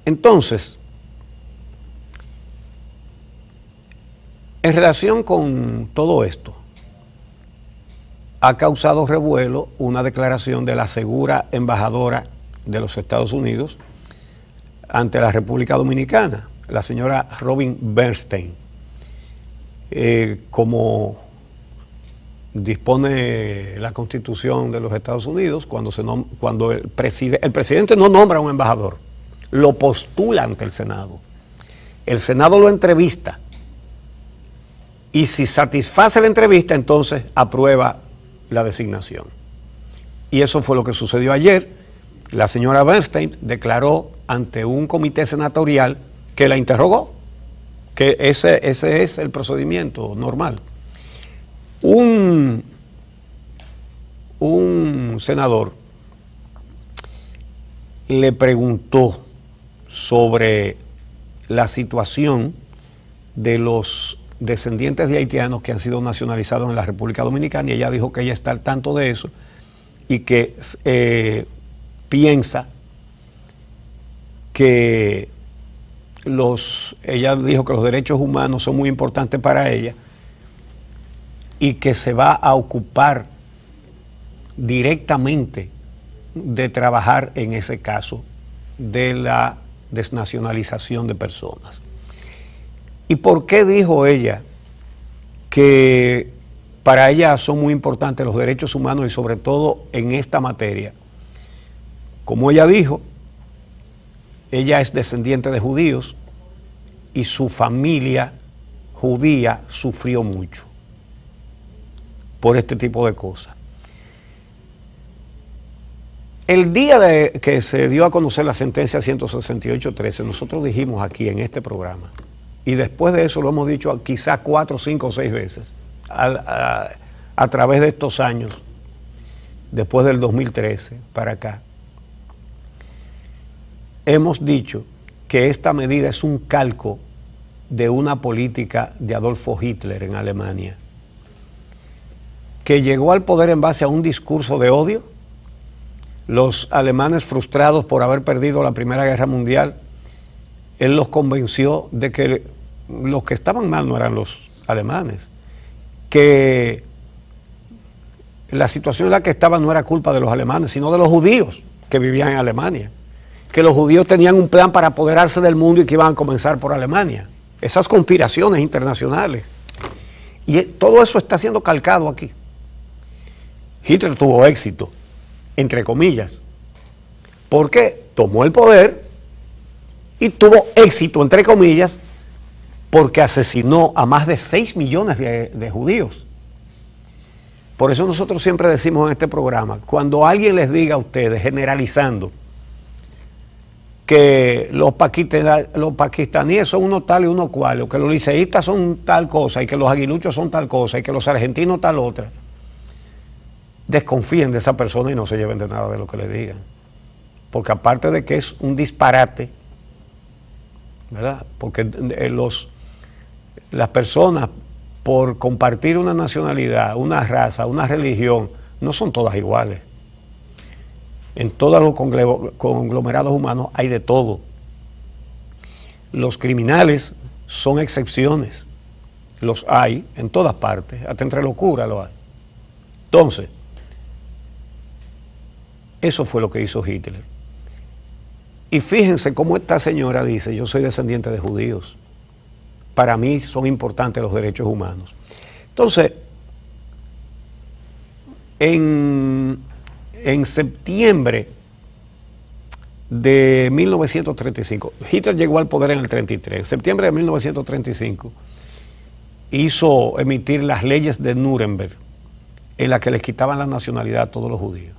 Entonces, en relación con todo esto, ha causado revuelo una declaración de la segura embajadora de los Estados Unidos ante la República Dominicana, la señora Robin Bernstein. Como dispone la Constitución de los Estados Unidos, cuando el presidente no nombra a un embajador, lo postula ante el Senado lo entrevista, y si satisface la entrevista, entonces aprueba la designación. Y eso fue lo que sucedió ayer. La señora Bernstein declaró ante un comité senatorial que la interrogó, que ese es el procedimiento normal. Un senador le preguntó sobre la situación de los descendientes de haitianos que han sido nacionalizados en la República Dominicana, y ella dijo que ella está al tanto de eso y que piensa que ella dijo que los derechos humanos son muy importantes para ella y que se va a ocupar directamente de trabajar en ese caso de la desnacionalización de personas. ¿Y por qué dijo ella que para ella son muy importantes los derechos humanos y sobre todo en esta materia? Como ella dijo, ella es descendiente de judíos y su familia judía sufrió mucho por este tipo de cosas. El día de que se dio a conocer la sentencia 168-13, nosotros dijimos aquí en este programa, y después de eso lo hemos dicho quizás 4, 5 o 6 veces a través de estos años, después del 2013 para acá, hemos dicho que esta medida es un calco de una política de Adolfo Hitler en Alemania, que llegó al poder en base a un discurso de odio. Los alemanes, frustrados por haber perdido la Primera Guerra Mundial, él los convenció de que los que estaban mal no eran los alemanes, que la situación en la que estaban no era culpa de los alemanes, sino de los judíos que vivían en Alemania, que los judíos tenían un plan para apoderarse del mundo y que iban a comenzar por Alemania. Esas conspiraciones internacionales. Y todo eso está siendo calcado aquí. Hitler tuvo éxito, entre comillas, porque tomó el poder y tuvo éxito, entre comillas, porque asesinó a más de 6 millones de judíos. Por eso nosotros siempre decimos en este programa, cuando alguien les diga a ustedes, generalizando, que los pakistaníes son uno tal y uno cual, o que los liceístas son tal cosa, y que los aguiluchos son tal cosa, y que los argentinos tal otra, desconfíen de esa persona y no se lleven de nada de lo que le digan. Porque aparte de que es un disparate, ¿verdad? Porque las personas, por compartir una nacionalidad, una raza, una religión, no son todas iguales. En todos los conglomerados humanos hay de todo. Los criminales son excepciones. Los hay en todas partes, hasta entre locura lo hay. Entonces, eso fue lo que hizo Hitler. Y fíjense cómo esta señora dice, yo soy descendiente de judíos. Para mí son importantes los derechos humanos. Entonces, en septiembre de 1935, Hitler llegó al poder en el 33, en septiembre de 1935, hizo emitir las leyes de Nuremberg, en las que les quitaban la nacionalidad a todos los judíos,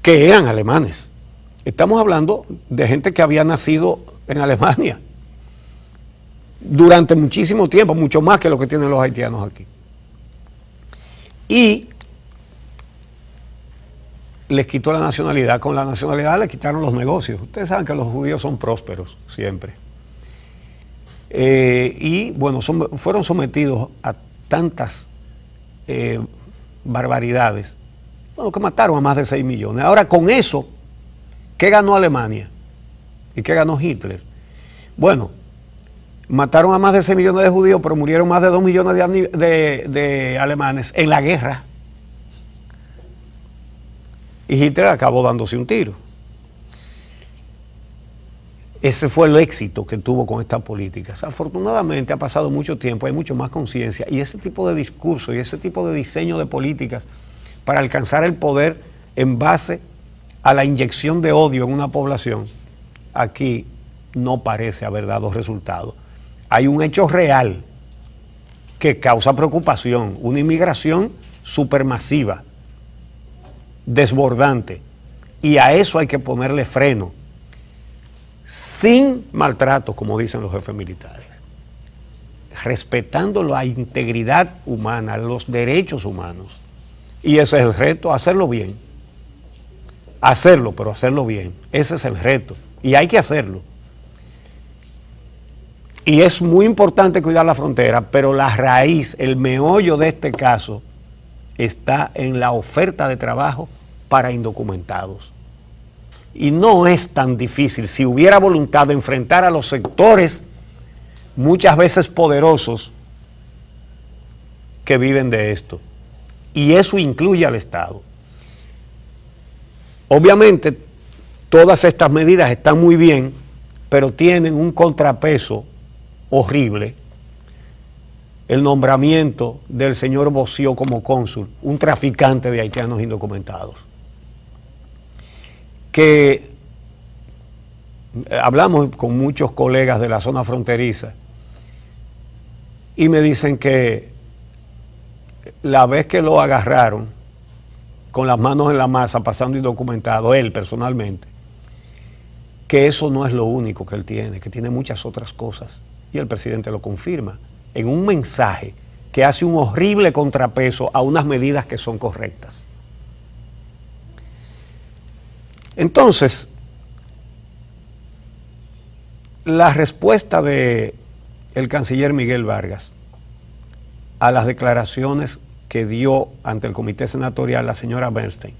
que eran alemanes. Estamos hablando de gente que había nacido en Alemania durante muchísimo tiempo, mucho más que lo que tienen los haitianos aquí. Y les quitó la nacionalidad. Con la nacionalidad les quitaron los negocios. Ustedes saben que los judíos son prósperos siempre. Y bueno, fueron sometidos a tantas barbaridades, bueno, que mataron a más de 6 millones. Ahora, con eso, ¿Qué ganó Alemania? ¿Y qué ganó Hitler? Bueno, mataron a más de 6 millones de judíos, pero murieron más de 2 millones de alemanes en la guerra. Y Hitler acabó dándose un tiro. Ese fue el éxito que tuvo con estas políticas. Afortunadamente ha pasado mucho tiempo, hay mucho más conciencia, y ese tipo de discurso y ese tipo de diseño de políticas para alcanzar el poder en base a la inyección de odio en una población, aquí no parece haber dado resultado. Hay un hecho real que causa preocupación, una inmigración supermasiva, desbordante, y a eso hay que ponerle freno, sin maltrato, como dicen los jefes militares, respetando la integridad humana, los derechos humanos. Y ese es el reto, hacerlo bien. Hacerlo, pero hacerlo bien. Ese es el reto. Y hay que hacerlo. Y es muy importante cuidar la frontera, pero la raíz, el meollo de este caso, está en la oferta de trabajo para indocumentados. Y no es tan difícil, si hubiera voluntad de enfrentar a los sectores muchas veces poderosos que viven de esto. Y eso incluye al Estado. Obviamente, todas estas medidas están muy bien, pero tienen un contrapeso horrible. El nombramiento del señor Boció como cónsul, un traficante de haitianos indocumentados. Que hablamos con muchos colegas de la zona fronteriza y me dicen que la vez que lo agarraron con las manos en la masa pasando indocumentado, él personalmente, que eso no es lo único que él tiene, que tiene muchas otras cosas, y el presidente lo confirma en un mensaje que hace un horrible contrapeso a unas medidas que son correctas. Entonces, la respuesta del canciller Miguel Vargas a las declaraciones que dio ante el comité senatorial la señora Bernstein.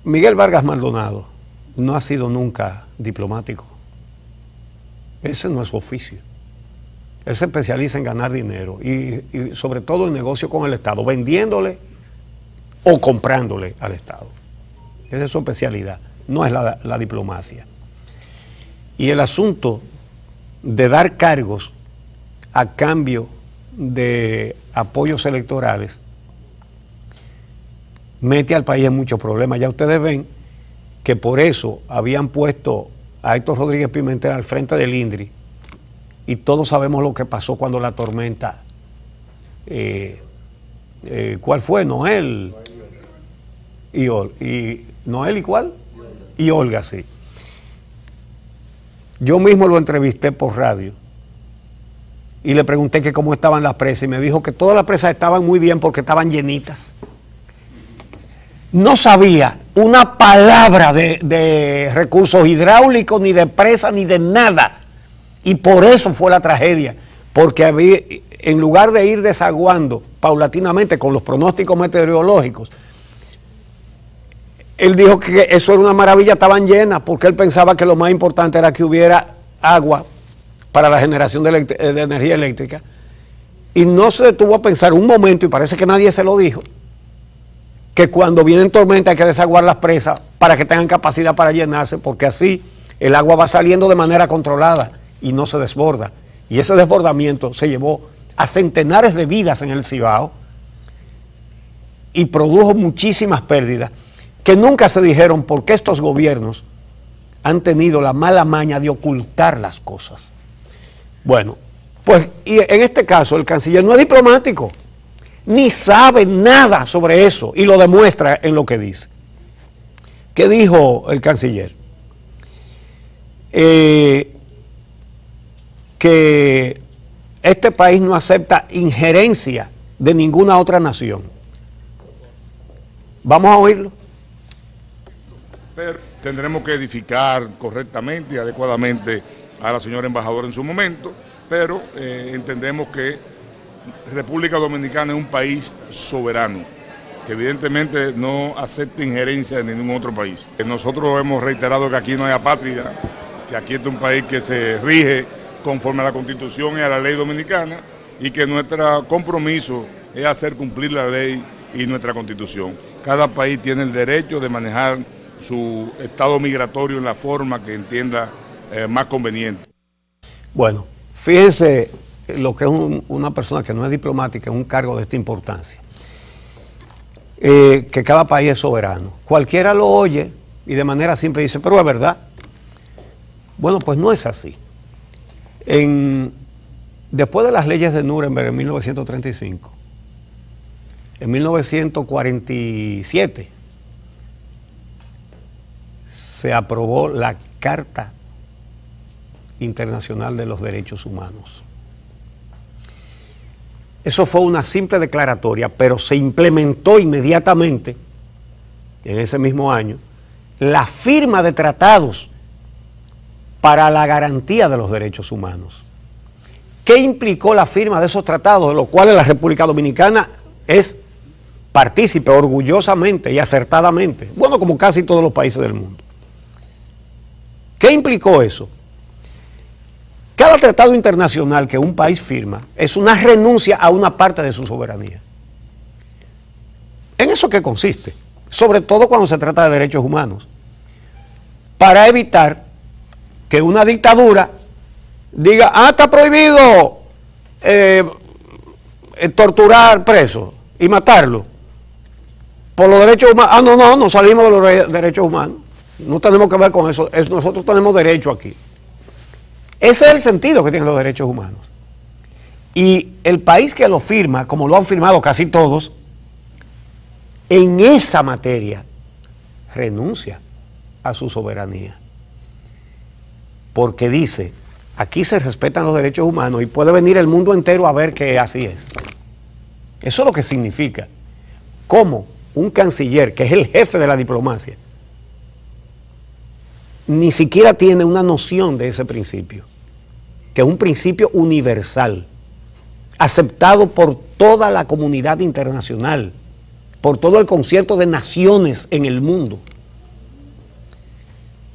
Miguel Vargas Maldonado no ha sido nunca diplomático. Ese no es su oficio. Él se especializa en ganar dinero y sobre todo en negocio con el Estado, vendiéndole o comprándole al Estado. Esa es su especialidad, no es la diplomacia. Y el asunto de dar cargos a cambio de apoyos electorales mete al país en muchos problemas. Ya ustedes ven que por eso habían puesto a Héctor Rodríguez Pimentel al frente del INDRI, y todos sabemos lo que pasó cuando la tormenta, ¿cuál fue? Noel y Noel y ¿cuál? Y Olga, sí. Yo mismo lo entrevisté por radio y le pregunté que cómo estaban las presas y me dijo que todas las presas estaban muy bien porque estaban llenitas. No sabía una palabra de recursos hidráulicos, ni de presa, ni de nada. Y por eso fue la tragedia, porque en lugar de ir desaguando paulatinamente con los pronósticos meteorológicos, él dijo que eso era una maravilla, estaban llenas, porque él pensaba que lo más importante era que hubiera agua para la generación de energía eléctrica, y no se detuvo a pensar un momento, y parece que nadie se lo dijo, que cuando vienen tormentas hay que desaguar las presas para que tengan capacidad para llenarse, porque así el agua va saliendo de manera controlada y no se desborda. Y ese desbordamiento se llevó a centenares de vidas en el Cibao y produjo muchísimas pérdidas que nunca se dijeron, porque estos gobiernos han tenido la mala maña de ocultar las cosas. Bueno, pues y en este caso el canciller no es diplomático, ni sabe nada sobre eso, y lo demuestra en lo que dice. ¿Qué dijo el canciller? Que este país no acepta injerencia de ninguna otra nación. Vamos a oírlo. Pero tendremos que edificar correctamente y adecuadamente a la señora embajadora en su momento, pero entendemos que República Dominicana es un país soberano que evidentemente no acepte injerencia de ningún otro país. Nosotros hemos reiterado que aquí no hay apátrida, que aquí es un país que se rige conforme a la Constitución y a la ley dominicana, y que nuestro compromiso es hacer cumplir la ley y nuestra Constitución. Cada país tiene el derecho de manejar su estado migratorio en la forma que entienda más conveniente. Bueno, fíjense lo que es una persona que no es diplomática en un cargo de esta importancia. Que cada país es soberano. Cualquiera lo oye y de manera simple dice, pero es verdad. Bueno, pues no es así. Después de las leyes de Nuremberg en 1935, en 1947 se aprobó la Carta Internacional de los Derechos Humanos. Eso fue una simple declaratoria, pero se implementó inmediatamente, en ese mismo año, la firma de tratados para la garantía de los derechos humanos. ¿Qué implicó la firma de esos tratados, de los cuales la República Dominicana es partícipe orgullosamente y acertadamente? Bueno, como casi todos los países del mundo. ¿Qué implicó eso? Cada tratado internacional que un país firma es una renuncia a una parte de su soberanía. ¿En eso qué consiste? Sobre todo cuando se trata de derechos humanos. Para evitar que una dictadura diga, está prohibido torturar presos y matarlo por los derechos humanos. No salimos de los derechos humanos. No tenemos que ver con eso. Nosotros tenemos derecho aquí. Ese es el sentido que tienen los derechos humanos. Y el país que lo firma, como lo han firmado casi todos, en esa materia renuncia a su soberanía. Porque dice, aquí se respetan los derechos humanos y puede venir el mundo entero a ver que así es. Eso es lo que significa. Como un canciller, que es el jefe de la diplomacia, ni siquiera tiene una noción de ese principio, que es un principio universal, aceptado por toda la comunidad internacional, por todo el concierto de naciones en el mundo.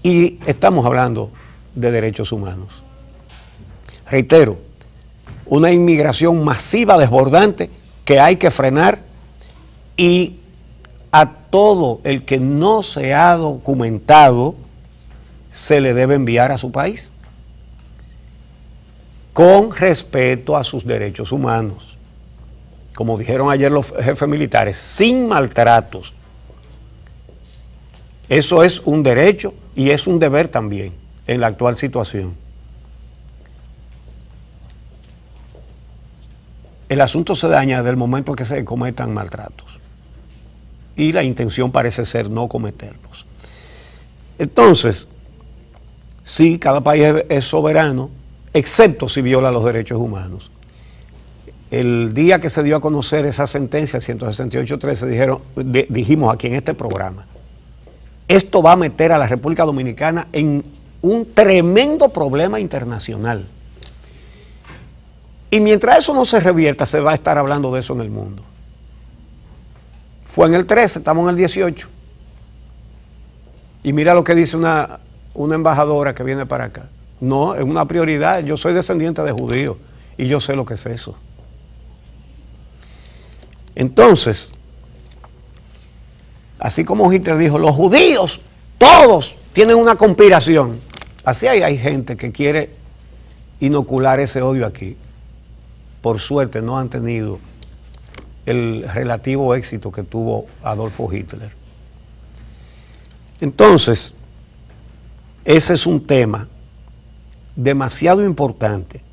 Y estamos hablando de derechos humanos. Reitero, una inmigración masiva, desbordante, que hay que frenar, y a todo el que no se ha documentado se le debe enviar a su país con respeto a sus derechos humanos, como dijeron ayer los jefes militares, sin maltratos. Eso es un derecho y es un deber también en la actual situación. El asunto se daña desde el momento en que se cometan maltratos y la intención parece ser no cometerlos. Entonces, sí, cada país es soberano, excepto si viola los derechos humanos. El día que se dio a conocer esa sentencia 168.13 dijimos aquí en este programa, esto va a meter a la República Dominicana en un tremendo problema internacional. Y mientras eso no se revierta, se va a estar hablando de eso en el mundo. Fue en el 13, estamos en el 18. Y mira lo que dice una embajadora que viene para acá. No, es una prioridad. Yo soy descendiente de judíos y yo sé lo que es eso. Entonces, así como Hitler dijo, los judíos, todos tienen una conspiración. Así hay gente que quiere inocular ese odio aquí. Por suerte no han tenido el relativo éxito que tuvo Adolfo Hitler. Entonces, ese es un tema demasiado importante.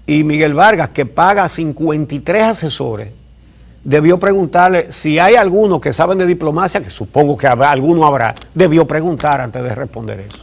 Y Miguel Vargas, que paga 53 asesores, debió preguntarle si hay algunos que saben de diplomacia, que supongo que alguno habrá, debió preguntar antes de responder eso.